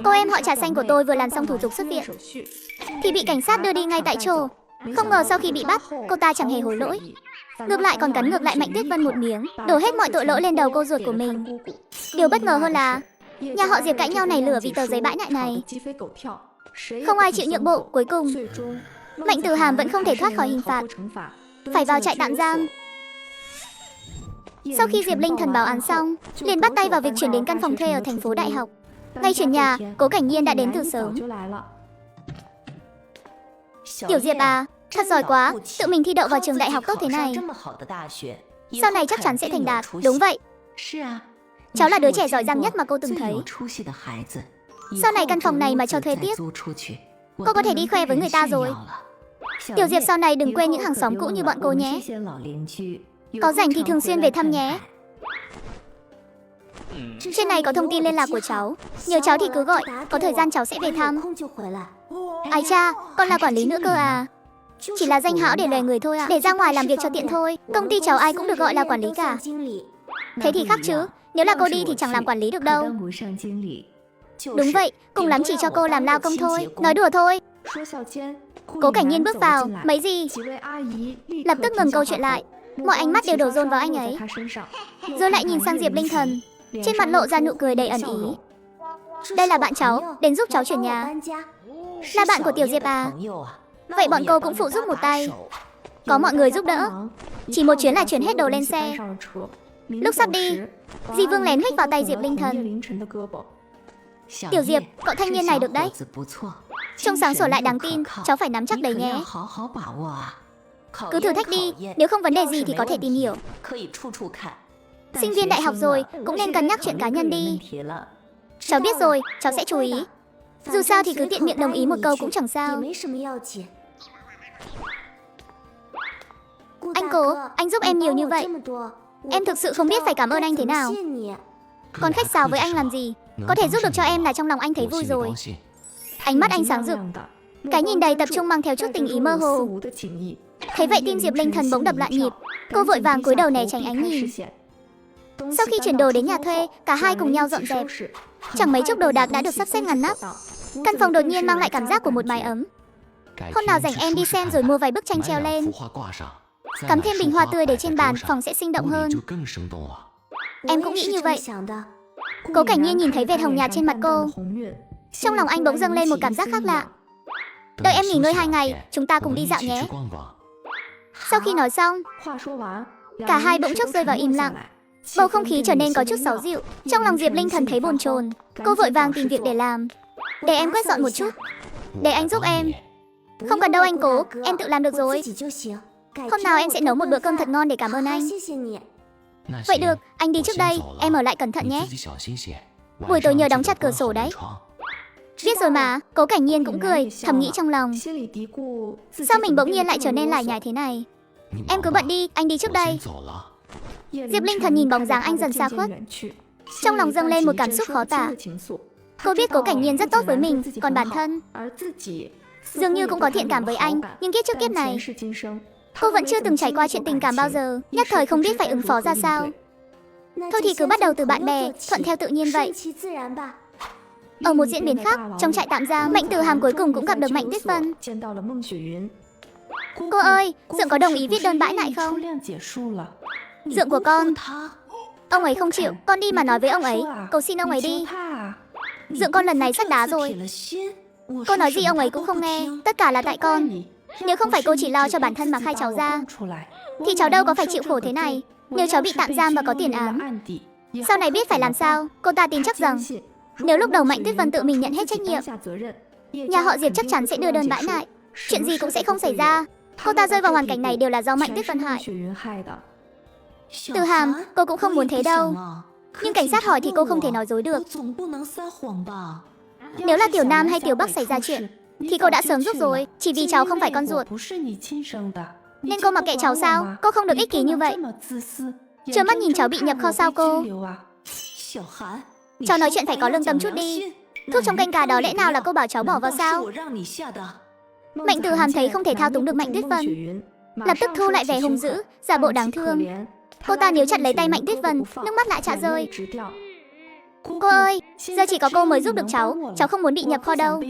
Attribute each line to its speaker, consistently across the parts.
Speaker 1: Cô em họ trà xanh của tôi vừa làm xong thủ tục xuất viện thì bị cảnh sát đưa đi ngay tại chỗ. Không ngờ sau khi bị bắt, cô ta chẳng hề hối lỗi. Ngược lại còn cắn ngược lại Mạnh Tuyết Vân một miếng, đổ hết mọi tội lỗi lên đầu cô ruột của mình. Điều bất ngờ hơn là nhà họ Diệp cãi nhau nảy lửa vì tờ giấy bãi nại này. Không ai chịu nhượng bộ, cuối cùng Mạnh Tử Hàm vẫn không thể thoát khỏi hình phạt, phải vào trại tạm giam. Sau khi Diệp Linh Thần báo án xong, liền bắt tay vào việc chuyển đến căn phòng thuê ở thành phố Đại Học. Ngay chuyển nhà, Cố Cảnh Nhiên đã đến từ sớm. Tiểu Diệp à, thật giỏi quá, tự mình thi đậu vào trường đại học tốt thế này. Sau này chắc chắn sẽ thành đạt. Đúng vậy, cháu là đứa trẻ giỏi giang nhất mà cô từng thấy. Sau này căn phòng này mà cho thuê tiếp, cô có thể đi khoe với người ta rồi. Tiểu Diệp sau này đừng quên những hàng xóm cũ như bọn cô nhé. Có rảnh thì thường xuyên về thăm nhé. Trên này có thông tin liên lạc của cháu, nhờ cháu thì cứ gọi, có thời gian cháu sẽ về thăm. Ái cha, con là quản lý nữa cơ à? Chỉ là danh hão để lòe người thôi ạ, để ra ngoài làm việc cho tiện thôi. Công ty cháu ai cũng được gọi là quản lý cả. Thế thì khác chứ, nếu là cô đi thì chẳng làm quản lý được đâu. Đúng vậy, cùng lắm chỉ cho cô làm lao công thôi. Nói đùa thôi. Cố Cảnh Nhiên bước vào, mấy gì? Lập tức ngừng câu chuyện lại. Mọi ánh mắt đều đổ dồn vào anh ấy, rồi lại nhìn sang Diệp Linh Thần, trên mặt lộ ra nụ cười đầy ẩn ý. Đây là bạn cháu, đến giúp cháu chuyển nhà. Là bạn của Tiểu Diệp à? Vậy bọn cô cũng phụ giúp một tay. Có mọi người giúp đỡ, chỉ một chuyến là chuyển hết đồ lên xe. Lúc sắp đi, Di Vương lén hít vào tay Diệp Linh Thần. Tiểu Diệp, cậu thanh niên này được đấy. Trông sáng sủa lại đáng tin, cháu phải nắm chắc đấy nhé. Cứ thử thách đi, nếu không vấn đề gì thì có thể tìm hiểu. Sinh viên đại học rồi, cũng nên cân nhắc chuyện cá nhân đi. Cháu biết rồi, cháu sẽ chú ý. Dù sao thì cứ tiện miệng đồng ý một câu cũng chẳng sao. Anh Cố, anh giúp em nhiều như vậy, em thực sự không biết phải cảm ơn anh thế nào. Còn khách sáo với anh làm gì? Có thể giúp được cho em là trong lòng anh thấy vui rồi. Ánh mắt anh sáng rực, cái nhìn đầy tập trung mang theo chút tình ý mơ hồ. Thấy vậy tim Diệp Linh Thần bỗng đập loạn nhịp. Cô vội vàng cúi đầu né tránh ánh nhìn. Sau khi chuyển đồ đến nhà thuê, cả hai cùng nhau dọn dẹp. Chẳng mấy chốc đồ đạc đã được sắp xếp ngăn nắp. Căn phòng đột nhiên mang lại cảm giác của một mái ấm. Hôm nào rảnh em đi xem rồi mua vài bức tranh treo lên, cắm thêm bình hoa tươi để trên bàn, phòng sẽ sinh động hơn. Em cũng nghĩ như vậy. Cố Cảnh Nhiên nhìn thấy vệt hồng nhạt trên mặt cô, trong lòng anh bỗng dâng lên một cảm giác khác lạ. Đợi em nghỉ ngơi 2 ngày, chúng ta cùng đi dạo nhé. Sau khi nói xong, cả hai bỗng chốc rơi vào im lặng. Bầu không khí trở nên có chút xấu dịu. Trong lòng Diệp Linh Thần thấy bồn chồn. Cô vội vàng tìm việc để làm. Để em quét dọn một chút. Để anh giúp em. Không cần đâu anh Cố, em tự làm được rồi. Hôm nào em sẽ nấu một bữa cơm thật ngon để cảm ơn anh. Vậy được, anh đi trước đây, em ở lại cẩn thận nhé. Buổi tối nhớ đóng chặt cửa sổ đấy. Biết rồi mà. Cố Cảnh Nhiên cũng cười, thầm nghĩ trong lòng, sao mình bỗng nhiên lại trở nên lải nhải thế này. Em cứ bận đi, anh đi trước đây. Diệp Linh Thần nhìn bóng dáng anh dần xa khuất, trong lòng dâng lên một cảm xúc khó tả. Cô biết Cố Cảnh Nhiên rất tốt với mình, còn bản thân dường như cũng có thiện cảm với anh. Nhưng kiếp trước kiếp này, cô vẫn chưa từng trải qua chuyện tình cảm bao giờ, nhất thời không biết phải ứng phó ra sao. Thôi thì cứ bắt đầu từ bạn bè, thuận theo tự nhiên vậy. Ở một diễn biến khác, trong trại tạm giam, Mạnh Tử Hàm cuối cùng cũng gặp được Mạnh Tuyết Vân. Cô ơi, Dượng có đồng ý viết đơn bãi nại không? Dượng của con, ông ấy không chịu. Con đi mà nói với ông ấy, cầu xin ông ấy đi. Dượng con lần này sắt đá rồi. Cô nói gì ông ấy cũng không nghe. Tất cả là tại con. Nếu không phải cô chỉ lo cho bản thân mà khai cháu ra, thì cháu đâu có phải chịu khổ thế này. Nếu cháu bị tạm giam và có tiền án, sau này biết phải làm sao. Cô ta tin chắc rằng nếu lúc đầu Mạnh Tuyết Vân tự mình nhận hết trách nhiệm, nhà họ Diệp chắc chắn sẽ đưa đơn bãi nại, chuyện gì cũng sẽ không xảy ra. Cô ta rơi vào hoàn cảnh này đều là do Mạnh Tuyết Vân hại. Tử Hàm, cô cũng không muốn thế đâu. Nhưng cảnh sát hỏi thì cô không thể nói dối được. Nếu là Tiểu Nam hay Tiểu Bắc xảy ra chuyện thì cô đã sớm giúp rồi. Chỉ vì cháu không phải con ruột nên cô mặc kệ cháu sao? Cô không được ích kỷ như vậy. Trơ mắt nhìn cháu bị nhập kho sao cô? Cháu nói chuyện phải có lương tâm chút đi. Thuốc trong canh gà đó lẽ nào là cô bảo cháu bỏ vào sao? Mạnh Tử Hàm thấy không thể thao túng được Mạnh Tuyết Vân, lập tức thu lại vẻ hung dữ, giả bộ đáng thương. Cô ta níu chặt lấy tay Mạnh Tuyết Vân, nước mắt lại chả rơi. Cô ơi, giờ chỉ có cô mới giúp được cháu không muốn bị nhập kho đâu.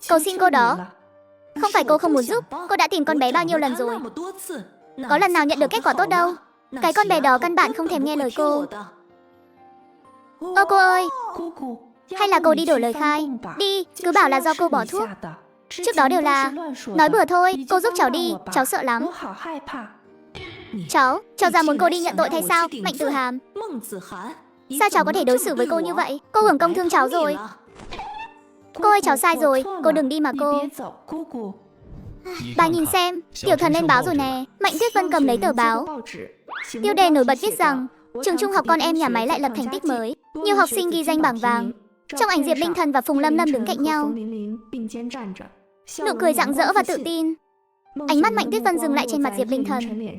Speaker 1: Cầu xin cô đó. Không phải cô không muốn giúp, cô đã tìm con bé bao nhiêu lần rồi. Có lần nào nhận được kết quả tốt đâu. Cái con bé đó căn bản không thèm nghe lời cô. Ơ cô ơi, hay là cô đi đổi lời khai. Đi, cứ bảo là do cô bỏ thuốc. Trước đó đều là nói bừa thôi, cô giúp cháu đi, cháu sợ lắm. Cháu ra muốn cô đi nhận tội thay sao, Mạnh Tử Hàm? Sao cháu có thể đối xử với cô như vậy? Cô hưởng công thương cháu rồi. Cô ơi, cháu sai rồi, cô đừng đi mà cô. Bà nhìn xem, tiểu thần lên báo rồi nè. Mạnh Tuyết Vân cầm lấy tờ báo. Tiêu đề nổi bật viết rằng trường trung học con em nhà máy lại lập thành tích mới. Nhiều học sinh ghi danh bảng vàng. Trong ảnh Diệp Linh Thần và Phùng Lâm Lâm đứng cạnh nhau. Nụ cười rạng rỡ và tự tin. Ánh mắt Mạnh Tuyết Vân dừng lại trên mặt Diệp Linh Thần.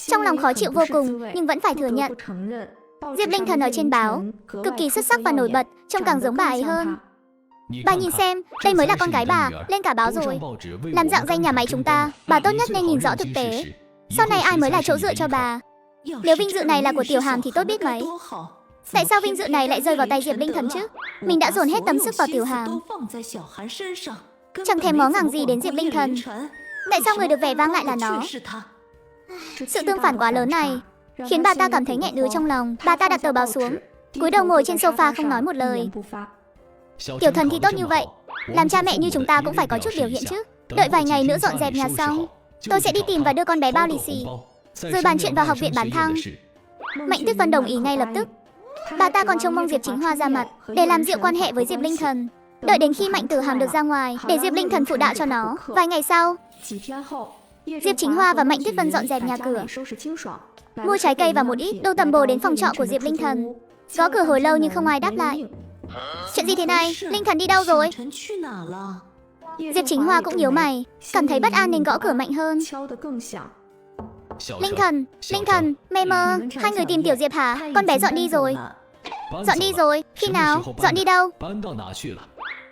Speaker 1: Trong lòng khó chịu vô cùng, nhưng vẫn phải thừa nhận. Diệp Linh Thần ở trên báo, cực kỳ xuất sắc và nổi bật, trông càng giống bà ấy hơn. Bà nhìn xem, đây mới là con gái bà, lên cả báo rồi. Làm rạng danh nhà máy chúng ta, bà tốt nhất nên nhìn rõ thực tế. Sau này ai mới là chỗ dựa cho bà? Nếu vinh dự này là của Tiểu Hàm thì tốt biết mấy. Tại sao vinh dự này lại rơi vào tay Diệp Linh Thần chứ? Mình đã dồn hết tâm sức vào Tiểu Hàm, chẳng thèm ngó ngàng gì đến Diệp Linh Thần. Tại sao người được vẻ vang lại là nó? Sự tương phản quá lớn này khiến bà ta cảm thấy nghẹn ứ trong lòng. Bà ta đặt tờ báo xuống, cúi đầu ngồi trên sofa không nói một lời. Tiểu Thần thì tốt như vậy, làm cha mẹ như chúng ta cũng phải có chút biểu hiện chứ. Đợi vài ngày nữa dọn dẹp nhà xong, tôi sẽ đi tìm và đưa con bé bao lì xì, rồi bàn chuyện vào học viện bán thăng. Mạnh Tuyết Vân đồng ý ngay lập tức. Bà ta còn trông mong Diệp Chính Hoa ra mặt để làm dịu quan hệ với Diệp Linh Thần, đợi đến khi Mạnh Tử Hàm được ra ngoài để Diệp Linh Thần phụ đạo cho nó. Vài ngày sau, Diệp Chính Hoa và Mạnh Tuyết Vân dọn dẹp nhà cửa, mua trái cây và một ít đồ tầm bổ đến phòng trọ của Diệp Linh Thần. Gõ cửa hồi lâu nhưng không ai đáp lại. Chuyện gì thế này? Linh Thần đi đâu rồi? Diệp Chính Hoa cũng nhíu mày, cảm thấy bất an nên gõ cửa mạnh hơn. Linh Thần, mẹ mơ, hai người tìm Tiểu Diệp hả? Con bé dọn đi rồi. Dọn đi rồi? Khi nào? Dọn đi đâu?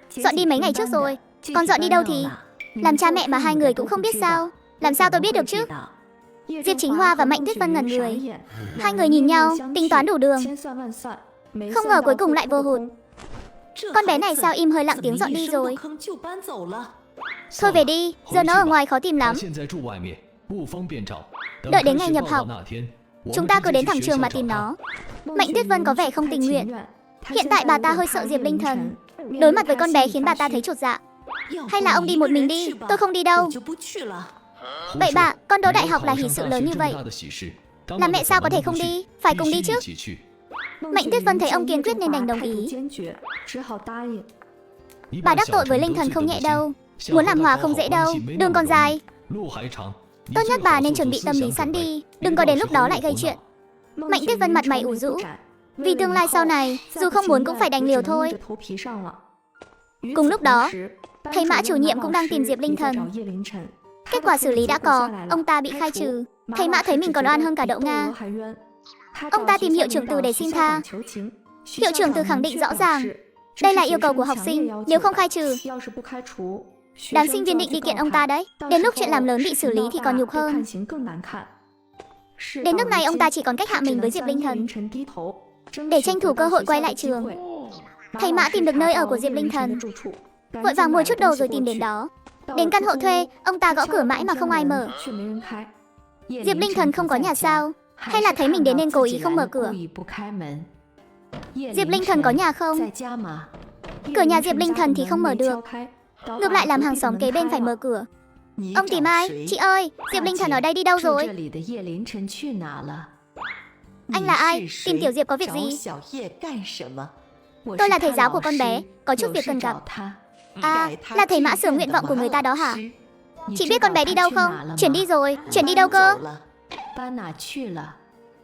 Speaker 1: Dọn đi mấy ngày trước rồi. Còn dọn đi đâu thì? Làm cha mẹ mà hai người cũng không biết sao? Làm sao tôi biết được chứ? Diệp Chính Hoa và Mạnh Tuyết Vân ngẩn người. Hai người nhìn nhau, tính toán đủ đường. Không ngờ cuối cùng lại vô hụt. Con bé này sao im hơi lặng tiếng dọn đi rồi? Thôi về đi, giờ nó ở ngoài khó tìm lắm. Đợi đến ngày nhập học, chúng ta cứ đến thẳng trường mà tìm nó. Mạnh Tuyết Vân có vẻ không tình nguyện. Hiện tại bà ta hơi sợ Diệp Linh Thần. Đối mặt với con bé khiến bà ta thấy chột dạ. Hay là ông đi một mình đi, tôi không đi đâu. Bậy bạ, con đỗ đại học là hỷ sự lớn như vậy, làm mẹ sao có thể không đi, phải cùng đi chứ. Mạnh Tuyết Vân thấy ông kiên quyết nên đành đồng ý. Bà đắc tội với Linh Thần không nhẹ đâu. Muốn làm hòa không dễ đâu, đường còn dài. Tốt nhất bà nên chuẩn bị tâm lý sẵn đi, đừng có đến lúc đó lại gây chuyện. Mạnh Tuyết Vân mặt mày ủ rũ. Vì tương lai sau này, dù không muốn cũng phải đành liều thôi. Cùng lúc đó, thầy Mã chủ nhiệm cũng đang tìm Diệp Linh Thần. Kết quả xử lý đã có, ông ta bị khai trừ. Thầy Mã thấy mình còn oan hơn cả Đậu Nga. Ông ta tìm hiệu trưởng Từ để xin tha. Hiệu trưởng Từ khẳng định rõ ràng, đây là yêu cầu của học sinh, nếu không khai trừ. Đám sinh viên định đi kiện ông ta đấy. Đến lúc chuyện làm lớn bị xử lý thì còn nhục hơn. Đến lúc này ông ta chỉ còn cách hạ mình với Diệp Linh Thần để tranh thủ cơ hội quay lại trường. Thầy Mã tìm được nơi ở của Diệp Linh Thần, vội vàng mua chút đồ rồi tìm đến đó. Đến căn hộ thuê, ông ta gõ cửa mãi mà không ai mở. Diệp Linh Thần không có nhà sao? Hay là thấy mình đến nên cố ý không mở cửa? Diệp Linh Thần có nhà không? Cửa nhà Diệp Linh Thần thì không mở được, ngược lại làm hàng xóm kế bên phải mở cửa. Ông tìm ai? Chị ơi, Diệp Linh Thần ở đây đi đâu rồi? Anh là ai? Tìm Tiểu Diệp có việc gì? Tôi là thầy giáo của con bé, có chút việc cần gặp. À, là thầy Mã sửa nguyện vọng của người ta đó hả? Chị biết con bé đi đâu không? Chuyển đi rồi. Chuyển đi đâu cơ?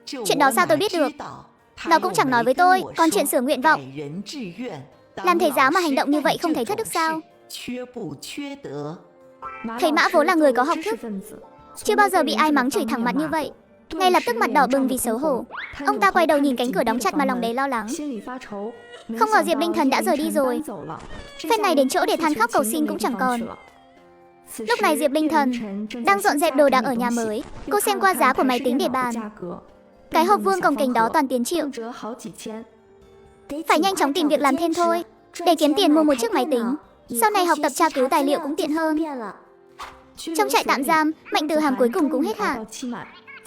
Speaker 1: Chuyện đó sao tôi biết được? Nó cũng chẳng nói với tôi, còn chuyện sửa nguyện vọng. Làm thầy giáo mà hành động như vậy không thấy thất đức sao? Thầy Mã vốn là người có học thức, chưa bao giờ bị ai mắng chửi thẳng mặt như vậy. Ngay lập tức mặt đỏ bừng vì xấu hổ. Ông ta quay đầu nhìn cánh cửa đóng chặt mà lòng đầy lo lắng. Không ngờ Diệp Linh Thần đã rời đi rồi. Phép này đến chỗ để than khóc cầu xin cũng chẳng còn. Lúc này Diệp Linh Thần đang dọn dẹp đồ đạc ở nhà mới. Cô xem qua giá của máy tính để bàn. Cái hộp vuông cồng kềnh đó toàn tiền triệu. Phải nhanh chóng tìm việc làm thêm thôi, để kiếm tiền mua một chiếc máy tính. Sau này học tập tra cứu tài liệu cũng tiện hơn. Trong trại tạm giam, Mạnh Tử Hàm cuối cùng cũng hết hạn.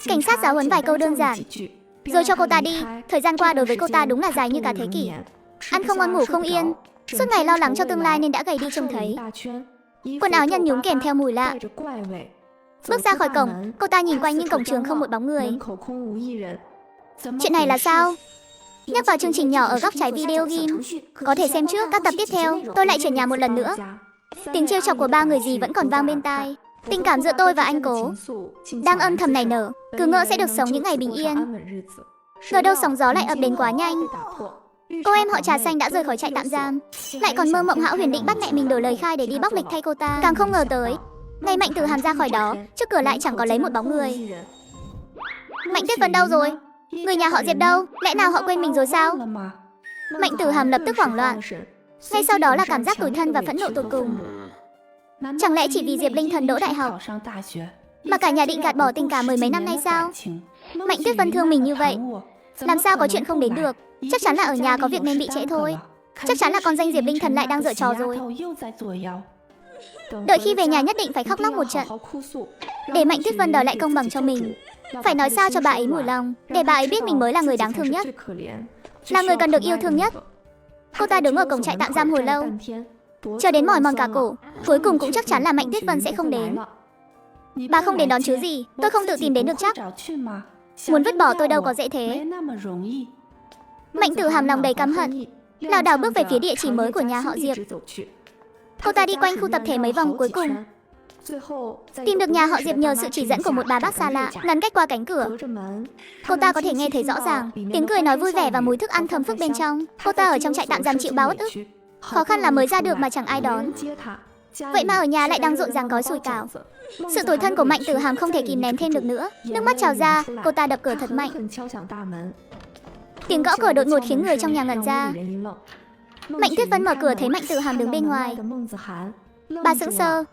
Speaker 1: Cảnh sát giáo huấn vài câu đơn giản, rồi cho cô ta đi. Thời gian qua đối với cô ta đúng là dài như cả thế kỷ. Ăn không ngon ngủ không yên, suốt ngày lo lắng cho tương lai nên đã gầy đi trông thấy. Quần áo nhăn nhúm kèm theo mùi lạ. Bước ra khỏi cổng, cô ta nhìn quanh nhưng cổng trường không một bóng người. Chuyện này là sao? Nhấp vào chương trình nhỏ ở góc trái video game. Có thể xem trước các tập tiếp theo. Tôi lại chuyển nhà một lần nữa. Tiếng trêu chọc của ba người dì vẫn còn vang bên tai. Tình cảm giữa tôi và anh Cố đang âm thầm nảy nở. Cứ ngỡ sẽ được sống những ngày bình yên, ngờ đâu sóng gió lại ập đến quá nhanh. Cô em họ Trà Xanh đã rời khỏi trại tạm giam, lại còn mơ mộng hão huyền định bắt mẹ mình đổi lời khai để đi bóc lịch thay cô ta. Càng không ngờ tới, ngày Mạnh Tử Hàm ra khỏi đó, trước cửa lại chẳng có lấy một bóng người. Mạnh Tuyết Vân đâu rồi? Người nhà họ Diệp đâu? Lẽ nào họ quên mình rồi sao? Mạnh Tử Hàm lập tức hoảng loạn. Ngay sau đó là cảm giác tủi thân và phẫn nộ tột cùng. Chẳng lẽ chỉ vì Diệp Linh Thần đỗ đại học mà cả nhà định gạt bỏ tình cảm mười mấy năm nay sao? Mạnh Tuyết Vân thương mình như vậy, làm sao có chuyện không đến được? Chắc chắn là ở nhà có việc nên bị trễ thôi. Chắc chắn là con danh Diệp Linh Thần lại đang giở trò rồi. Đợi khi về nhà nhất định phải khóc lóc một trận, để Mạnh Tuyết Vân đòi lại công bằng cho mình. Phải nói sao cho bà ấy mủi lòng, để bà ấy biết mình mới là người đáng thương nhất, là người cần được yêu thương nhất. Cô ta đứng ở cổng trại tạm giam hồi lâu, chờ đến mỏi mòn cả cổ. Cuối cùng cũng chắc chắn là Mạnh Tuyết Vân sẽ không đến. Bà không đến đón chứ gì, tôi không tự tìm đến được chắc. Muốn vứt bỏ tôi đâu có dễ thế. Mạnh Tử Hàm lòng đầy căm hận, lảo đảo bước về phía địa chỉ mới của nhà họ Diệp. Cô ta đi quanh khu tập thể mấy vòng, cuối cùng tìm được nhà họ Diệp nhờ sự chỉ dẫn của một bà bác xa lạ, ngắn cách qua cánh cửa. Cô ta có thể nghe thấy rõ ràng tiếng cười nói vui vẻ và mùi thức ăn thơm phức bên trong. Cô ta ở trong trại tạm giam chịu bao uất ức, khó khăn là mới ra được mà chẳng ai đón. Vậy mà ở nhà lại đang rộn ràng gói sủi cảo. Sự tủi thân của Mạnh Tử Hàm không thể kìm nén thêm được nữa, nước mắt trào ra. Cô ta đập cửa thật mạnh. Tiếng gõ cửa đột ngột khiến người trong nhà ngẩn ra. Mạnh Tuyết Vân mở cửa thấy Mạnh Tử Hàm đứng bên ngoài. Bà sững sờ.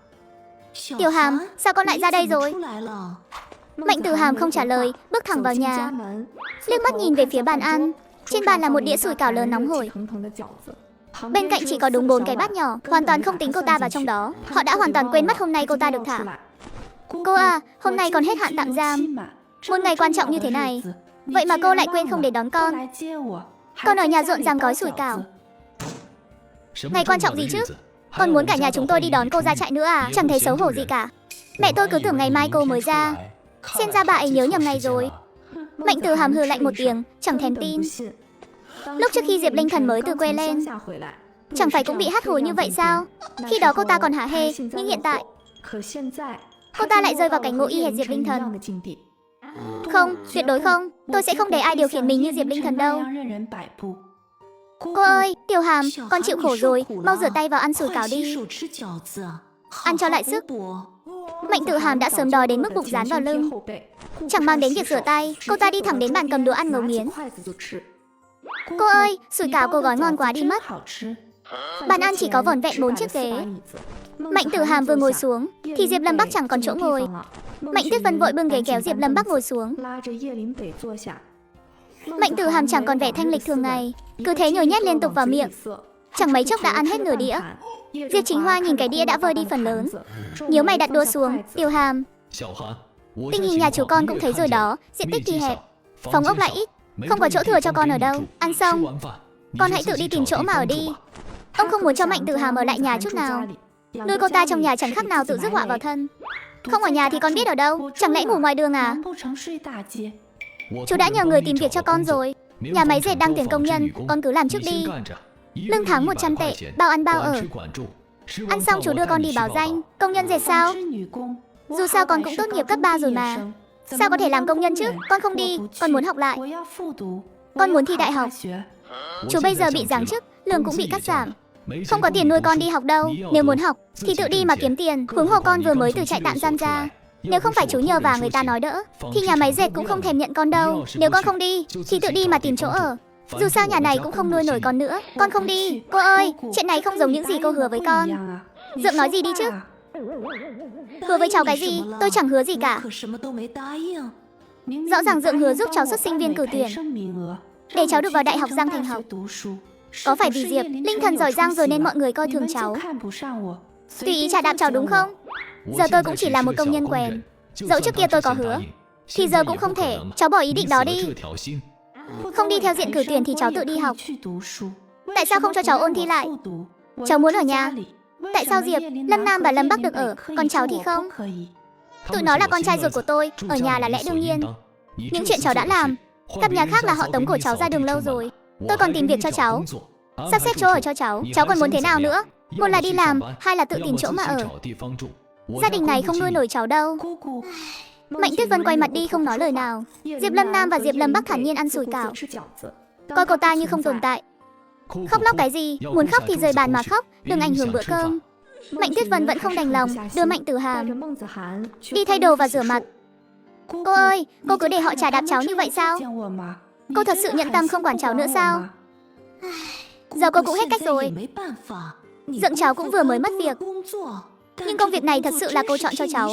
Speaker 1: Tiểu Hàm, sao con lại ra đây rồi? Mạnh Tử Hàm không trả lời, bước thẳng vào nhà, liếc mắt nhìn về phía bàn ăn. Trên bàn là một đĩa sủi cảo lớn nóng hổi. Bên cạnh chỉ có đúng 4 cái bát nhỏ, hoàn toàn không tính cô ta vào trong đó. Họ đã hoàn toàn quên mất hôm nay cô ta được thả. Cô à, hôm nay còn hết hạn tạm giam, một ngày quan trọng như thế này, vậy mà cô lại quên không để đón con. Con ở nhà rộn ràng gói sủi cảo. Ngày quan trọng gì chứ? Con muốn cả nhà chúng tôi đi đón cô ra trại nữa à? Chẳng thấy xấu hổ gì cả. Mẹ tôi cứ tưởng ngày mai cô mới ra. Xem ra bà ấy nhớ nhầm ngày rồi. Mạnh Tử Hàm hừ lạnh một tiếng, chẳng thèm tin. Lúc trước khi Diệp Linh Thần mới từ quê lên, chẳng phải cũng bị hắt hủi như vậy sao? Khi đó cô ta còn hả hê, nhưng hiện tại cô ta lại rơi vào cảnh ngộ y hệt Diệp Linh Thần. Không, tuyệt đối không. Tôi sẽ không để ai điều khiển mình như Diệp Linh Thần đâu. Cô ơi, Tiểu Hàm, con chịu khổ rồi, mau rửa tay vào ăn sủi cảo đi, ăn cho lại sức. Mạnh Tử Hàm đã sớm đói đến mức bụng dán vào lưng, chẳng mang đến việc rửa tay. Cô ta đi thẳng đến bàn cầm đồ ăn ngấu nghiến. Cô ơi, sủi cảo cô gói ngon quá đi mất. Bàn ăn chỉ có vỏn vẹn 4 chiếc ghế. Mạnh Tử Hàm vừa ngồi xuống thì Diệp Lâm Bắc chẳng còn chỗ ngồi. Mạnh Tuyết Vân vội bưng ghế kéo Diệp Lâm Bắc ngồi xuống. Mạnh Tử Hàm chẳng còn vẻ thanh lịch thường ngày, cứ thế nhồi nhét liên tục vào miệng, chẳng mấy chốc đã ăn hết nửa đĩa. Diệp Chính Hoa nhìn cái đĩa đã vơi đi phần lớn, nhíu mày đặt đũa xuống. Tiểu Hàm, tình hình nhà chú con cũng thấy rồi đó, diện tích thì hẹp, phòng ốc lại ít, không có chỗ thừa cho con ở đâu. Ăn xong, con hãy tự đi tìm chỗ mà ở đi. Ông không muốn cho Mạnh Tử Hàm ở lại nhà chút nào. Nuôi cô ta trong nhà chẳng khác nào tự rước họa vào thân. Không ở nhà thì con biết ở đâu? Chẳng lẽ ngủ ngoài đường à? Chú đã nhờ người tìm việc cho con rồi. Nhà máy dệt đang tuyển công nhân, con cứ làm trước đi. Lương tháng 100 tệ, bao ăn bao ở. Ăn xong chú đưa con đi báo danh. Công nhân dệt sao? Dù sao con cũng tốt nghiệp cấp 3 rồi mà. Sao có thể làm công nhân chứ? Con không đi, con muốn học lại. Con muốn thi đại học. Chú bây giờ bị giáng chức, lương cũng bị cắt giảm. Không có tiền nuôi con đi học đâu. Nếu muốn học thì tự đi mà kiếm tiền. Huống hồ con vừa mới từ trại tạm giam ra. Nếu không phải chú nhờ và người ta nói đỡ thì nhà máy dệt cũng không thèm nhận con đâu. Nếu con không đi thì tự đi mà tìm chỗ ở. Dù sao nhà này cũng không nuôi nổi con nữa. Con không đi. Cô ơi, chuyện này không giống những gì cô hứa với con. Dượng nói gì đi chứ? Hứa với cháu cái gì? Tôi chẳng hứa gì cả. Rõ ràng Dượng hứa giúp cháu xuất sinh viên cử tuyển. để cháu được vào Đại học Giang Thành học. Có phải vì Diệp Linh Thần giỏi giang rồi nên mọi người coi thường cháu? Tùy ý chà đạp cháu đúng không? Giờ tôi cũng chỉ là một công nhân quèn. Dẫu trước kia tôi có hứa, thì giờ cũng không thể. Cháu bỏ ý định đó đi. Không đi theo diện cử tuyển thì cháu tự đi học. Tại sao không cho cháu ôn thi lại? Cháu muốn ở nhà. Tại sao Diệp, Lâm Nam và Lâm Bắc được ở, còn cháu thì không? Tụi nó là con trai ruột của tôi, ở nhà là lẽ đương nhiên. Những chuyện cháu đã làm, gặp nhà khác là họ tống cổ cháu ra đường lâu rồi. Tôi còn tìm việc cho cháu, sắp xếp chỗ ở cho cháu. Cháu còn muốn thế nào nữa? Một là đi làm, hai là tự tìm chỗ mà ở. Gia đình này không nuôi nổi cháu đâu. Mạnh Tuyết Vân quay mặt đi không nói lời nào. Diệp Lâm Nam và Diệp Lâm Bắc thản nhiên ăn sủi cảo, coi cô ta như không tồn tại. Khóc lóc cái gì? Muốn khóc thì rời bàn mà khóc, đừng ảnh hưởng bữa cơm. Mạnh Tuyết Vân vẫn không đành lòng, đưa Mạnh Tử Hàm đi thay đồ và rửa mặt. Cô ơi, cô cứ để họ chà đạp cháu như vậy sao? Cô thật sự nhẫn tâm không quản cháu nữa sao? Giờ cô cũng hết cách rồi. Dượng cháu cũng vừa mới mất việc, nhưng công việc này thật sự là cô chọn cho cháu.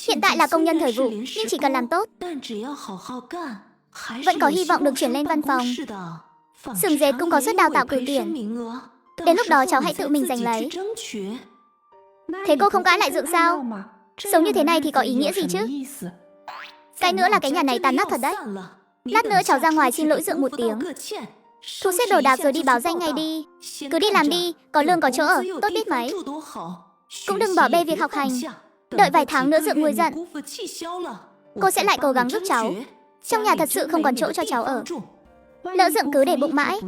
Speaker 1: Hiện tại là công nhân thời vụ, nhưng chỉ cần làm tốt, vẫn có hy vọng được chuyển lên văn phòng. Xưởng dệt cũng có suất đào tạo cử tuyển. Đến lúc đó cháu hãy tự mình giành lấy. Thế cô không cãi lại Dượng sao? Sống như thế này thì có ý nghĩa gì chứ? Cái nữa là cái nhà này tàn nát thật đấy. Lát nữa cháu ra ngoài xin lỗi Dượng một tiếng, thu xếp đồ đạc rồi đi báo danh ngay đi. Cứ đi làm đi, có lương có chỗ ở, tốt biết mấy. Cũng đừng bỏ bê việc học hành. Đợi vài tháng nữa Dượng nguôi giận, cô sẽ lại cố gắng giúp cháu. Trong nhà thật sự không còn chỗ cho cháu ở. Lỡ Dượng cứ để bụng mãi,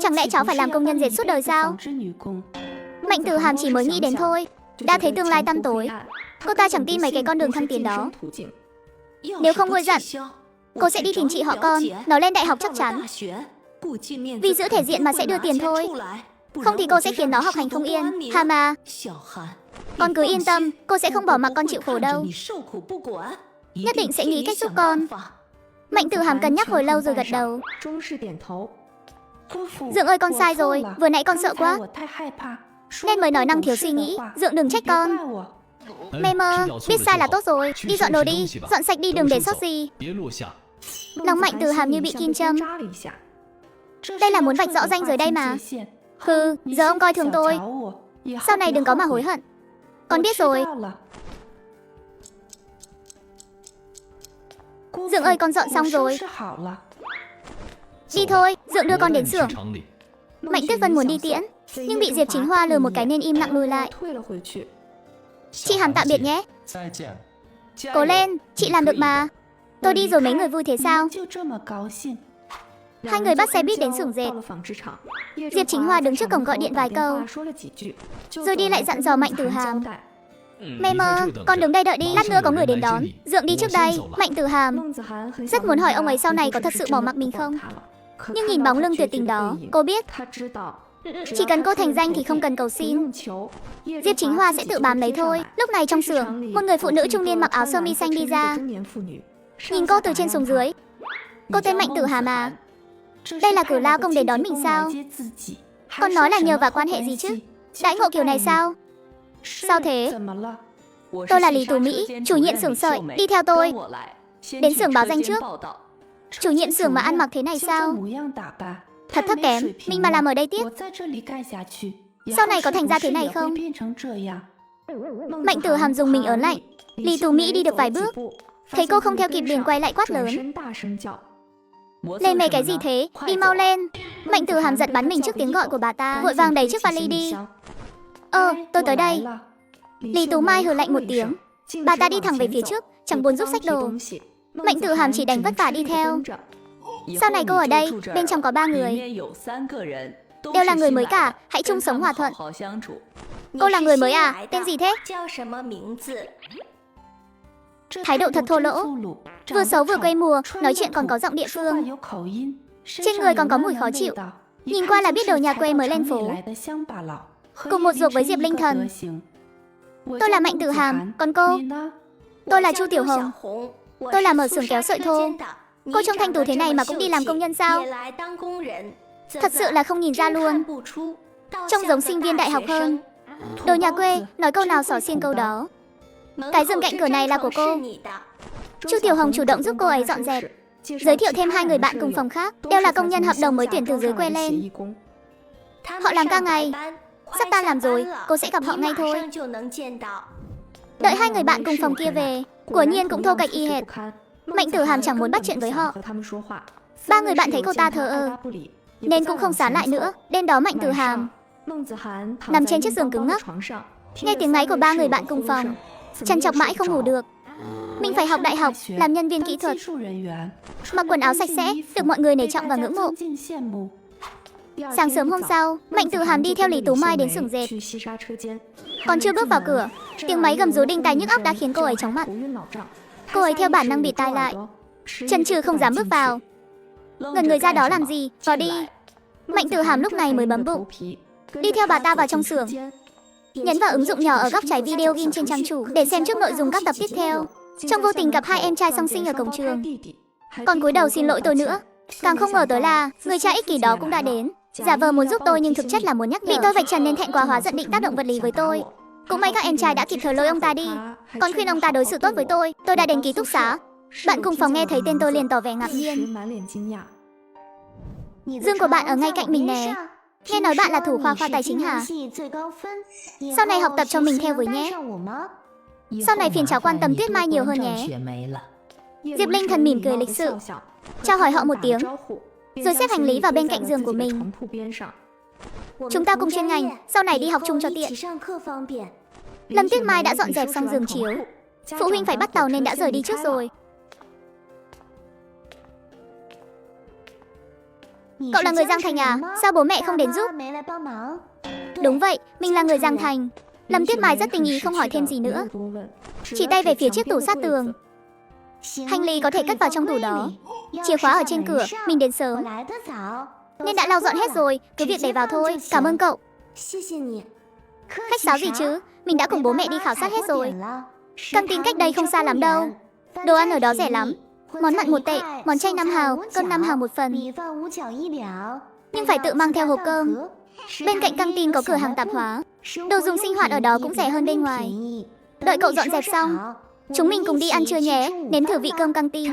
Speaker 1: chẳng lẽ cháu phải làm công nhân dệt suốt đời sao? Mạnh Tử Hàm chỉ mới nghĩ đến thôi, đã thấy tương lai tăm tối. Cô ta chẳng tin mấy cái con đường thăng tiến đó. Nếu không nguôi giận, cô sẽ đi thỉnh chị họ con, nó lên đại học chắc chắn. Vì giữ thể diện mà sẽ đưa tiền thôi. Không thì cô sẽ khiến nó học hành không yên. Hàm à, con cứ yên tâm, cô sẽ không bỏ mặc con chịu khổ đâu. Nhất định sẽ nghĩ cách giúp con. Mạnh Tử Hàm cân nhắc hồi lâu rồi gật đầu. Dượng ơi, con sai rồi, vừa nãy con sợ quá nên mới nói năng thiếu suy nghĩ. Dượng đừng trách con. Mê mơ, biết sai là tốt rồi. Đi dọn đồ đi, dọn sạch đi, đừng để sót gì. Lòng Mạnh Tử Hàm như bị kim châm. Đây là muốn vạch rõ ranh giới đây mà. Hừ, giờ ông coi thường tôi, sau này đừng có mà hối hận. Con biết rồi. Dượng ơi, con dọn xong rồi. Đi thôi, Dượng đưa con đến xưởng. Mạnh Tuyết Vân muốn đi tiễn, nhưng bị Diệp Chính Hoa lừa một cái nên im lặng lùi lại. Chị Hàm tạm biệt nhé. Cố lên, chị làm được mà. Tôi đi rồi mấy người vui thế sao? Hai người bắt xe buýt đến xưởng dệt. Diệp Chính Hoa đứng trước cổng gọi điện vài câu, rồi đi lại dặn dò Mạnh Tử Hàm. Mê mơ, con đứng đây đợi đi, lát nữa có người đến đón. Dượng đi trước đây. Mạnh Tử Hàm rất muốn hỏi ông ấy sau này có thật sự bỏ mặc mình không, nhưng nhìn bóng lưng tuyệt tình đó, cô biết chỉ cần cô thành danh thì không cần cầu xin, Diệp Chính Hoa sẽ tự bám lấy thôi. Lúc này trong xưởng, một người phụ nữ trung niên mặc áo sơ mi xanh đi ra, nhìn cô từ trên xuống dưới. Cô tên Mạnh Tử Hàm à? Đây là cử lao công đến đón mình sao? Con nói là nhờ vào quan hệ gì chứ? Đãi ngộ kiểu này sao? Sao thế? Tôi là Lý Tú Mỹ, chủ nhiệm xưởng sợi, đi theo tôi. Đến xưởng báo danh trước. Chủ nhiệm xưởng mà ăn mặc thế này sao? Thật thấp kém, mình mà làm ở đây tiếp, sau này có thành ra thế này không? Mạnh Tử Hàm dùng mình ớn lạnh. Lý Tú Mỹ đi được vài bước, thấy cô không theo kịp liền quay lại quát lớn. Lên mấy cái gì thế, đi mau lên. Mạnh Tử Hàm giật bắn mình trước tiếng gọi của bà ta, vội vàng đẩy chiếc vali đi. Tôi tới đây. Lý Tú Mai hừ lạnh một tiếng. Bà ta đi thẳng về phía trước, chẳng buồn giúp xách đồ. Mạnh Tử Hàm chỉ đành vất vả đi theo. Sau này cô ở đây, bên trong có 3 người, đều là người mới cả, hãy chung sống hòa thuận. Cô là người mới à? Tên gì thế? Thái độ thật thô lỗ, vừa xấu vừa quê mùa, nói chuyện còn có giọng địa phương, trên người còn có mùi khó chịu. Nhìn qua là biết đồ nhà quê mới lên phố. Cùng một ruột với Diệp Linh Thần. Tôi là Mạnh Tử Hàm, còn cô? Tôi là Chu Tiểu Hồng. Tôi làm ở xưởng kéo sợi thô. Cô trông thanh tú thế này mà cũng đi làm công nhân sao? Thật sự là không nhìn ra luôn. Trông giống sinh viên đại học hơn. Đồ nhà quê, nói câu nào xỏ xiên câu đó. Cái giường cạnh cửa này là của cô. Chu Tiểu Hồng chủ động giúp cô ấy dọn dẹp. Giới thiệu thêm 2 người bạn cùng phòng khác, đều là công nhân hợp đồng mới tuyển từ dưới quê lên. Họ làm ca ngày. Sắp tan làm rồi, cô sẽ gặp họ ngay thôi. Đợi 2 người bạn cùng phòng kia về, quả nhiên cũng thô kệch y hệt. Mạnh Tử Hàm chẳng muốn bắt chuyện với họ. 3 người bạn thấy cô ta thờ ơ, nên cũng không sán lại nữa. Đêm đó Mạnh Tử Hàm nằm trên chiếc giường cứng ngắc, nghe tiếng ngáy của 3 người bạn cùng phòng, trằn trọc mãi không ngủ được. Mình phải học đại học, làm nhân viên kỹ thuật, mặc quần áo sạch sẽ, được mọi người nể trọng và ngưỡng mộ. Sáng sớm hôm sau, Mạnh Tử Hàm đi theo Lý Tú Mai đến xưởng dệt. Còn chưa bước vào cửa, tiếng máy gầm rú đinh tai nhức óc đã khiến cô ấy chóng mặt. Cô ấy theo bản năng bịt tai lại, chần chừ không dám bước vào. Ngẩn người ra đó làm gì, vào đi. Mạnh Tử Hàm lúc này mới bấm bụng, đi theo bà ta vào trong xưởng, nhấn vào ứng dụng nhỏ ở góc trái video game trên trang chủ để xem trước nội dung các tập tiếp theo. Trong vô tình gặp 2 em trai song sinh ở cổng trường, còn cúi đầu xin lỗi tôi nữa. Càng không ngờ tới là người cha ích kỷ đó cũng đã đến, giả vờ muốn giúp tôi nhưng thực chất là muốn nhắc nhở. Bị tôi vạch trần nên thẹn quá hóa giận định tác động vật lý với tôi. Cũng may các em trai đã kịp thời lôi ông ta đi, còn khuyên ông ta đối xử tốt với tôi. Tôi đã đến ký túc xá. Bạn cùng phòng nghe thấy tên tôi liền tỏ vẻ ngạc nhiên. Giường của bạn ở ngay cạnh mình nè. Nghe nói bạn là thủ khoa tài chính hả? Sau này học tập cho mình theo với nhé. Sau này phiền cháu quan tâm Tuyết Mai nhiều hơn nhé. Diệp Linh Thần mỉm cười lịch sự, chào hỏi họ một tiếng, rồi xếp hành lý vào bên cạnh giường của mình. Chúng ta cùng chuyên ngành, sau này đi học chung cho tiện. Lâm Tuyết Mai đã dọn dẹp xong giường chiếu. Phụ huynh phải bắt tàu nên đã rời đi trước rồi. Cậu là người Giang Thành à? Sao bố mẹ không đến giúp? Đúng vậy, mình là người Giang Thành. Lâm Tuyết Mai rất tình ý không hỏi thêm gì nữa, chỉ tay về phía chiếc tủ sát tường. Hành lý có thể cất vào trong tủ đó. Chìa khóa ở trên cửa, mình đến sớm nên đã lau dọn hết rồi, cứ việc để vào thôi. Cảm ơn cậu. Khách sáo gì chứ, mình đã cùng bố mẹ đi khảo sát hết rồi. Căng tin cách đây không xa lắm đâu. Đồ ăn ở đó rẻ lắm. Món mặn 1 tệ, món chay 5 hào, cơm 5 hào 1 phần. Nhưng phải tự mang theo hộp cơm. Bên cạnh căng tin có cửa hàng tạp hóa. Đồ dùng sinh hoạt ở đó cũng rẻ hơn bên ngoài. Đợi cậu dọn dẹp xong, chúng mình cùng đi ăn trưa nhé, nếm thử vị cơm căng tin.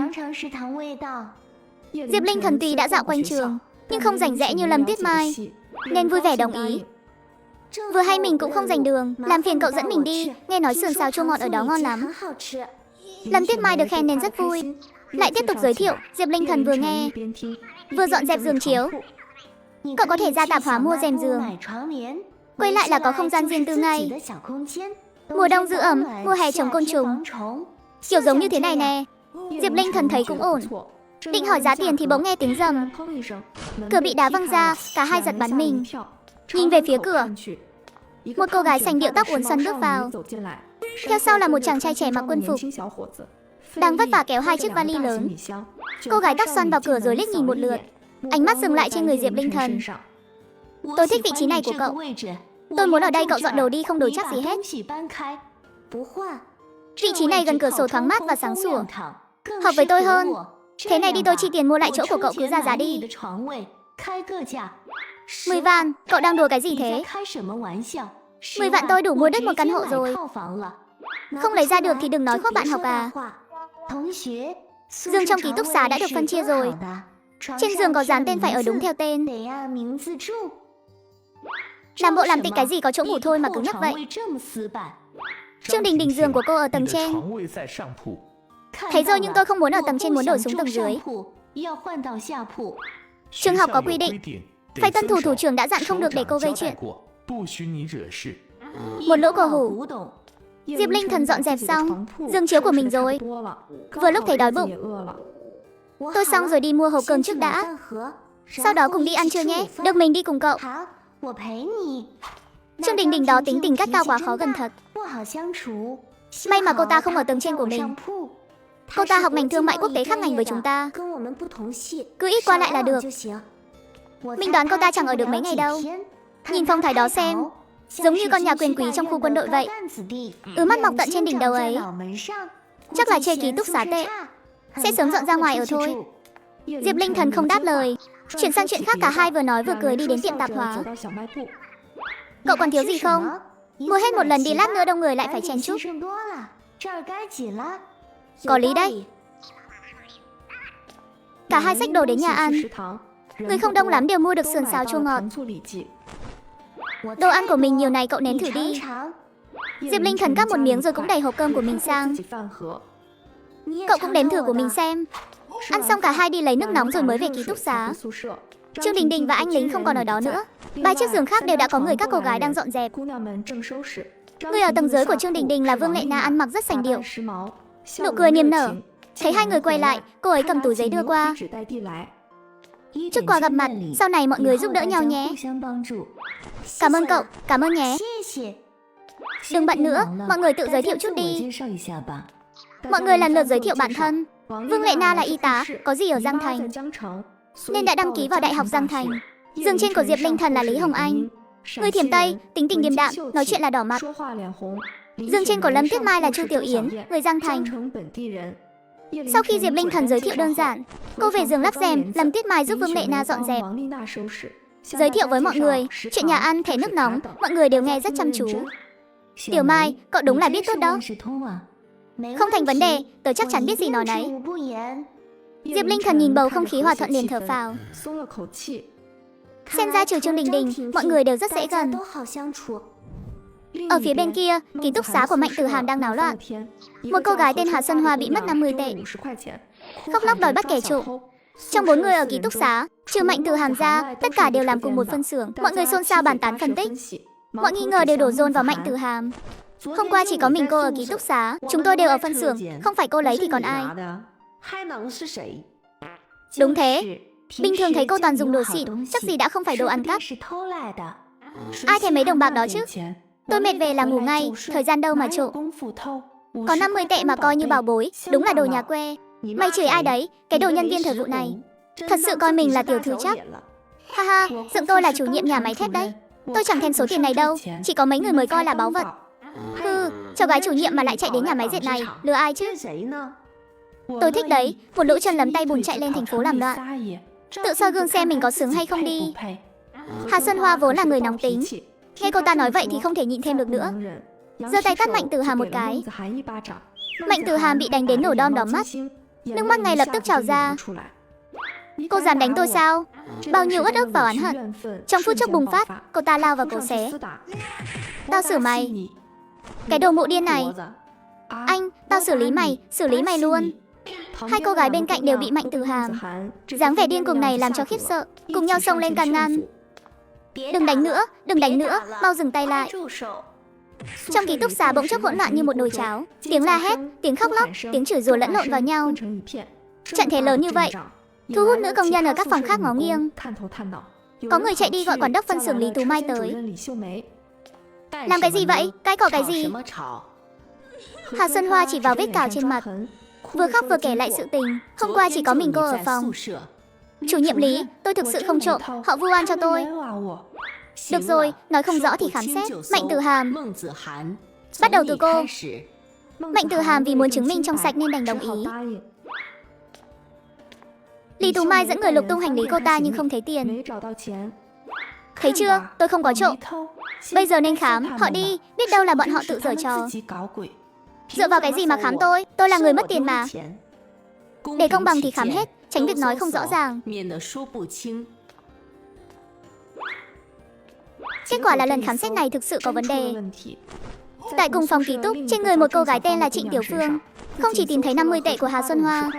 Speaker 1: Diệp Linh Thần tuy đã dạo quanh trường, nhưng không rảnh rẽ như Lâm Tuyết Mai, nên vui vẻ đồng ý. Vừa hay mình cũng không dành đường, làm phiền cậu dẫn mình đi. Nghe nói sườn xào chua ngọt ở đó ngon lắm. Lâm Tuyết Mai được khen nên rất vui, lại tiếp tục giới thiệu. Diệp Linh Thần vừa nghe, vừa dọn dẹp giường chiếu. Cậu có thể ra tạp hóa mua rèm giường, quay lại là có không gian riêng tư ngay. Mùa đông giữ ẩm, mùa hè chống côn trùng, kiểu giống như thế này nè. Diệp Linh Thần thấy cũng ổn, định hỏi giá tiền thì bỗng nghe tiếng rầm. Cửa bị đá văng ra, cả hai giật bắn mình. Nhìn về phía cửa, một cô gái sành điệu tóc uốn xoăn bước vào. Theo sau là một chàng trai trẻ mặc quân phục, đang vất vả kéo 2 chiếc vali lớn. Cô gái tóc xoăn vào cửa rồi liếc nhìn một lượt, ánh mắt dừng lại trên người Diệp Linh Thần. Tôi thích vị trí này của cậu. Tôi muốn ở đây cậu dọn đồ đi, không đổi chắc gì hết. Vị trí này gần cửa sổ thoáng mát và sáng sủa, hợp với tôi hơn. Thế này đi, tôi chi tiền mua lại chỗ của cậu, cứ ra giá đi. 10 vạn, cậu đang đùa cái gì thế? 10 vạn tôi đủ mua đứt một căn hộ rồi. Không lấy ra được thì đừng nói khoác bạn học à. Giường trong ký túc xá đã được phân chia rồi. Trên giường có dán tên phải ở đúng theo tên. Làm bộ làm tịch cái gì, có chỗ ngủ thôi mà cứng nhắc vậy. Trương Đình Đình, giường của cô ở tầng trên. Thấy rồi, nhưng tôi không muốn ở tầng trên, muốn đổi xuống tầng dưới. Trường học có quy định, phải tuân thủ, thủ trưởng đã dặn không được để cô gây chuyện. Một lỗ cổ hủ. Diệp Linh Thần dọn dẹp xong giường chiếu của mình rồi, vừa lúc thấy đói bụng. Tôi xong rồi đi mua hộp cơm trước đã, sau đó cùng đi ăn trưa nhé. Được, mình đi cùng cậu. Trương Đình Đình đó tính tình gắt gao quá, khó gần thật. May mà cô ta không ở tầng trên của mình. Cô ta học ngành thương mại quốc tế khác ngành với chúng ta, cứ ít qua lại là được. Mình đoán cô ta chẳng ở được mấy ngày đâu. Nhìn phong thái đó xem, giống như con nhà quyền quý trong khu quân đội vậy. Mắt mọc tận trên đỉnh đầu ấy. Chắc là chê ký túc xá tệ, sẽ sớm dọn ra ngoài ở thôi. Diệp Linh Thần không đáp lời, chuyển sang chuyện khác. Cả hai vừa nói vừa cười đi đến tiệm tạp hóa. Cậu còn thiếu gì không? Mua hết một lần đi, lát nữa đông người lại phải chen chúc. Có lý đấy. Cả hai xách đồ đến nhà ăn. Người không đông lắm đều mua được sườn xào chua ngọt. Đồ ăn của mình nhiều này, cậu nếm thử đi. Diệp Linh khẩn cấp một miếng rồi cũng đẩy hộp cơm của mình sang. Cậu cũng nếm thử của mình xem. Ăn xong cả hai đi lấy nước nóng rồi mới về ký túc xá. Trương Đình Đình và anh lính không còn ở đó nữa. 3 chiếc giường khác đều đã có người, các cô gái đang dọn dẹp. Người ở tầng dưới của Trương Đình Đình là Vương Lệ Na, ăn mặc rất sành điệu, nụ cười niềm nở. Thấy hai người quay lại, cô ấy cầm túi giấy đưa qua. Chúc quà gặp mặt, sau này mọi người giúp đỡ nhau nhé. Cảm ơn cậu, cảm ơn nhé. Đừng bận nữa, mọi người tự giới thiệu chút đi. Mọi người lần lượt giới thiệu bản thân. Vương Lệ Na là y tá, có gì ở Giang Thành, nên đã đăng ký vào Đại học Giang Thành. Giường trên của Diệp Linh Thần là Lý Hồng Anh, người Thiểm Tây, tính tình điềm đạm, nói chuyện là đỏ mặt. Giường trên của Lâm Tuyết Mai là Chu Tiểu Yến, người Giang Thành. Sau khi Diệp Linh Thần giới thiệu đơn giản, cô về giường lắp rèm, Lâm Tuyết Mai giúp Vương Lệ Na dọn dẹp. Giới thiệu với mọi người, chuyện nhà ăn, thẻ nước nóng, mọi người đều nghe rất chăm chú. Tiểu Mai, cậu đúng là biết tốt đó. Không thành vấn đề, tớ chắc chắn biết gì nói nấy. Diệp Linh Thần nhìn bầu không khí hòa thuận liền thở phào. Xem ra trừ Trương Đình Đình, mọi người đều rất dễ gần. Ở phía bên kia, ký túc xá của Mạnh Tử Hàm đang náo loạn. Một cô gái tên Hà Xuân Hoa bị mất 50 tệ, khóc lóc đòi bắt kẻ trộm. Trong 4 người ở ký túc xá, trừ Mạnh Tử Hàm ra, tất cả đều làm cùng một phân xưởng. Mọi người xôn xao bàn tán phân tích. Mọi nghi ngờ đều đổ dồn vào Mạnh Tử Hàm. Hôm qua chỉ có mình cô ở ký túc xá, chúng tôi đều ở phân xưởng, không phải cô lấy thì còn ai. Đúng thế, bình thường thấy cô toàn dùng đồ xịn, chắc gì đã không phải đồ ăn cắp. Ai thèm mấy đồng bạc đó chứ? Tôi mệt về là ngủ ngay, thời gian đâu mà trộm. Có 50 tệ mà coi như bảo bối, đúng là đồ nhà quê. Mày chửi ai đấy, cái đồ nhân viên thời vụ này. Thật sự coi mình là tiểu thư chắc. Ha ha, dựng tôi là chủ nhiệm nhà máy thép đấy. Tôi chẳng thèm số tiền này đâu, chỉ có mấy người mới coi là báu vật. Hừ, cháu gái chủ nhiệm mà lại chạy đến nhà máy dệt này, lừa ai chứ? Tôi thích đấy, một lũ chân lấm tay bùn chạy lên thành phố làm loạn. Tự soi gương xem mình có xứng hay không đi. Hà Xuân Hoa vốn là người nóng tính, nghe cô ta nói vậy thì không thể nhịn thêm được nữa, giơ tay tát Mạnh Tử Hàm một cái. Mạnh Tử Hàm bị đánh đến nổ đom đóm mắt, nước mắt ngay lập tức trào ra. Cô dám đánh tôi sao? Bao nhiêu uất ức và oán hận trong phút chốc bùng phát, cô ta lao vào cổ xé. Tao xử mày, cái đồ mụ điên này. Anh, tao xử lý mày luôn. Hai cô gái bên cạnh đều bị Mạnh Tử Hàm dáng vẻ điên cuồng này làm cho khiếp sợ, cùng nhau xông lên can ngăn. Đừng đánh nữa, mau dừng tay lại. Trong ký túc xá bỗng chốc hỗn loạn như một nồi cháo, tiếng la hét, tiếng khóc lóc, tiếng chửi rủa lẫn lộn vào nhau. Trận thế lớn như vậy, thu hút nữ công nhân ở các phòng khác ngó nghiêng. Có người chạy đi gọi quản đốc phân xưởng Lý Tú Mai tới. Làm cái gì vậy? Cãi cọ cái gì? Hà Xuân Hoa chỉ vào vết cào trên mặt, vừa khóc vừa kể lại sự tình. Hôm qua chỉ có mình cô ở phòng. Chủ nhiệm Lý, tôi thực sự không trộm, họ vu oan cho tôi. Được rồi, nói không rõ thì khám xét. Mạnh Tử Hàm, bắt đầu từ cô. Mạnh Tử Hàm vì muốn chứng minh trong sạch nên đành đồng ý. Lý Tú Mai dẫn người lục tung hành lý cô ta nhưng không thấy tiền. Thấy chưa, tôi không có trộm. Bây giờ nên khám, họ đi, biết đâu là bọn họ tự giở trò. Dựa vào cái gì mà khám tôi là người mất tiền mà. Để công bằng thì khám hết, tránh việc nói không rõ ràng. Kết quả là lần khám xét này thực sự có vấn đề. Tại cùng phòng ký túc, trên người một cô gái tên là Trịnh Tiểu Phương, không chỉ tìm thấy 50 tệ của Hà Xuân Hoa,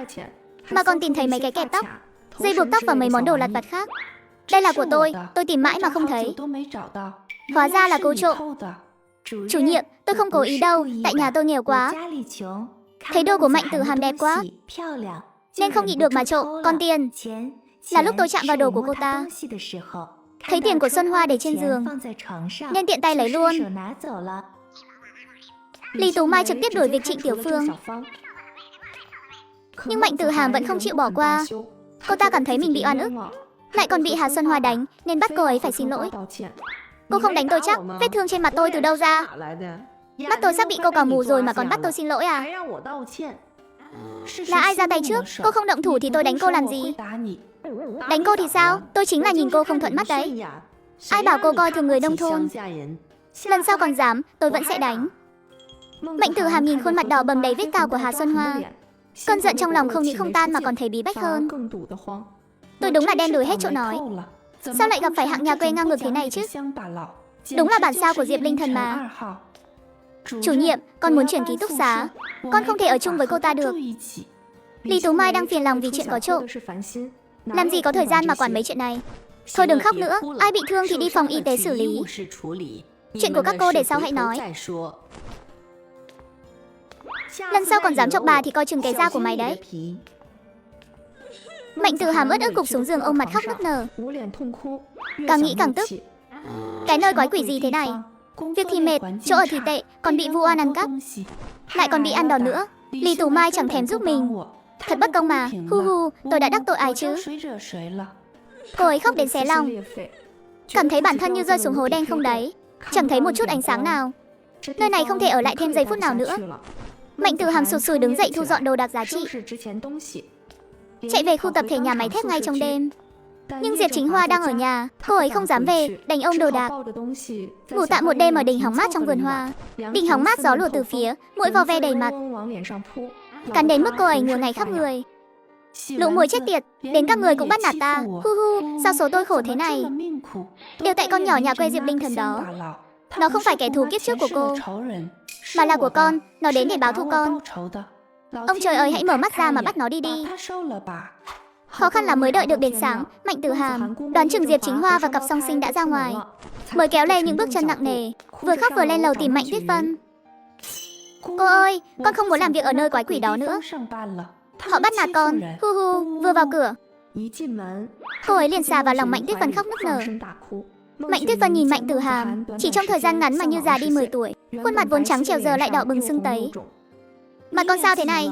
Speaker 1: mà còn tìm thấy mấy cái kẹp tóc, dây buộc tóc và mấy món đồ lặt vặt khác. Đây là của tôi tìm mãi mà không thấy. Hóa ra là cô trộm. Chủ nhiệm, tôi không cố ý đâu, tại nhà tôi nghèo quá. Thấy đồ của Mạnh Tử Hàm đẹp quá, nên không nhịn được mà trộm. Còn tiền là lúc tôi chạm vào đồ của cô ta, thấy tiền của Xuân Hoa để trên giường, nên tiện tay lấy luôn. Lý Tú Mai trực tiếp đuổi việc Trịnh Tiểu Phương, nhưng Mạnh Tử Hàm vẫn không chịu bỏ qua. Cô ta cảm thấy mình bị oan ức, lại còn bị Hà Xuân Hoa đánh, nên bắt cô ấy phải xin lỗi. Cô không đánh tôi chắc, vết thương trên mặt tôi từ đâu ra? Mắt tôi sắp bị cô cào mù rồi mà còn bắt tôi xin lỗi à? Là ai ra tay trước? Cô không động thủ thì tôi đánh cô làm gì? Đánh cô thì sao? Tôi chính là nhìn cô không thuận mắt đấy. Ai bảo cô coi thường người nông thôn? Lần sau còn dám, tôi vẫn sẽ đánh. Mạnh Tử Hàm nhìn khuôn mặt đỏ bầm đầy vết cào của Hà Xuân Hoa, Cơn giận trong lòng không những không tan mà còn thấy bí bách hơn. Tôi đúng là đen đủi hết chỗ nói. Sao lại gặp phải hạng nhà quê ngang ngược thế này chứ? Đúng là bản sao của Diệp Linh Thần mà. Chủ nhiệm, con muốn chuyển ký túc xá. Con không thể ở chung với cô ta được. Lý Tú Mai đang phiền lòng vì chuyện có trộm. Làm gì có thời gian mà quản mấy chuyện này. Thôi đừng khóc nữa, ai bị thương thì đi phòng y tế xử lý. Chuyện của các cô để sau hãy nói. Lần sau còn dám chọc bà thì coi chừng cái da của mày đấy. Mạnh Tử Hàm ướt ức gục xuống giường ôm mặt khóc nức nở. Càng nghĩ càng tức. Cái nơi quái quỷ gì thế này? Việc thì mệt, chỗ ở thì tệ, còn bị vu oan ăn cắp, lại còn bị ăn đòn nữa. Lý Tú Mai chẳng thèm giúp mình. Thật bất công mà. Hu hu, tôi đã đắc tội ai chứ? Cô ấy khóc đến xé lòng, cảm thấy bản thân như rơi xuống hố đen không đáy, chẳng thấy một chút ánh sáng nào. Nơi này không thể ở lại thêm giây phút nào nữa. Mạnh Tử Hàm sụt sùi đứng dậy thu dọn đồ đạc giá trị, chạy về khu tập thể nhà máy thép ngay trong đêm. Nhưng Diệp Chính Hoa đang ở nhà, cô ấy không dám về, đành ôm đồ đạc ngủ tạm một đêm ở đình hóng mát trong vườn hoa. Đình hóng mát gió lùa từ phía, muỗi vo ve đầy mặt, cắn đến mức cô ấy ngứa ngáy khắp người. Lũ muỗi chết tiệt, đến các người cũng bắt nạt ta. Hu hu, sao số tôi khổ thế này? Đều tại con nhỏ nhà quê Diệp Linh Thần đó. Nó không phải kẻ thù kiếp trước của cô, mà là của con. Nó đến để báo thù con. Ông trời ơi, hãy mở mắt ra mà bắt nó đi đi. Khó khăn là mới đợi được đến sáng, Mạnh Tử Hàm đoán chừng Diệp Chính Hoa và cặp song sinh đã ra ngoài, mới kéo lê những bước chân nặng nề, vừa khóc vừa lên lầu tìm Mạnh Tuyết Vân. Cô ơi, con không muốn làm việc ở nơi quái quỷ đó nữa. Họ bắt nạt con. Hu hu, vừa vào cửa, cô ấy liền xà vào lòng Mạnh Tuyết Vân khóc nức nở. Mạnh Tuyết Vân nhìn Mạnh Tử Hàm, chỉ trong thời gian ngắn mà như già đi 10 tuổi, khuôn mặt vốn trắng trẻo giờ lại đỏ bừng sưng tấy. Mặt con sao thế này?